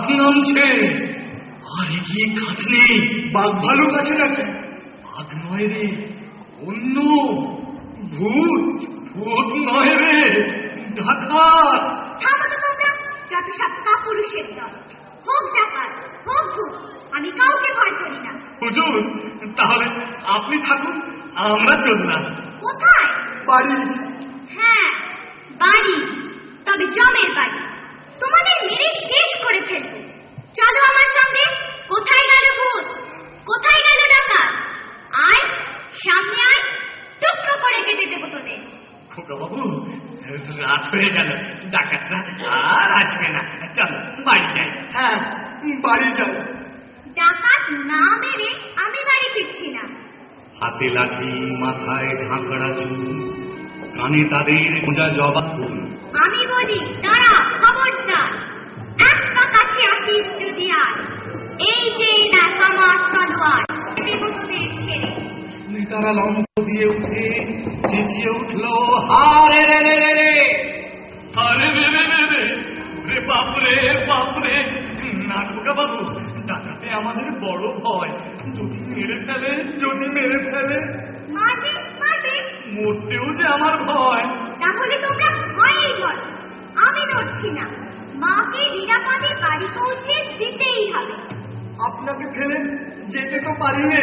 ডাকাত নামছে। আর এগিয়ে খাটলে বাঘ ভালুক আছে নাকি? বাঘ নয় রে, অন্য ভূত। ভূত নয় রে, ডাকাত। থামো তো তোমরা, যত সব কাপুরুষের দল। হোক ডাকাত, হোক ভূত, আমি কাউকে ভয় করি না। হুজুর, তাহলে আপনি থাকুন, আমরা চললাম। কোথায়? বাড়ি। হ্যাঁ, বাড়ি, তবে জমের বাড়ি। তোমাদের মেরে শেষ করে ফেলবো। চলো আমার সঙ্গে। কোথায় গেল ভূত? কোথায় গেল ডাকাত? আয়, সামনে আয়, টুকরো করে কেটে দেবো তোদের। খোকা বাবু, রাত হয়ে গেল, ডাকাতরা আর আসবে না। চলো বাড়ি যাই। হ্যাঁ, বাড়ি যাই। ডাকাত না মেরে আমি বাড়ি ফিরছি না। হাতে লাঠি, মাথায় ঝাঁকড়া চুল, কানে তাদের গোঁজা জবা ফুল। আমি বলি, দাঁড়া, খবরদার। এক পা কাছে আসিস যদি আর, এই যে দেখ আমার তলোয়ার, দেব তোদের সেরে। তারা লম্ব দিয়ে উঠে চেঁচিয়ে উঠল, হারে রে রে রে রে, হারে রে রে রে রে, রে বাপরে বাপরে। না খোকা বাবু, ডাকাতে আমাদের বড় ভয়। যদি মেরে ফেলে, যদি মেরে ফেলে। মারবে মারবে, মরতেও যে আমার ভয়। তাহলে তোমরা ভয়েই করো, আমি নড়ছি না। মাকে নিরাপদে বাড়ি পৌঁছে দিতেই হবে। আপনাকে ফেলে যেতে তো পারি না।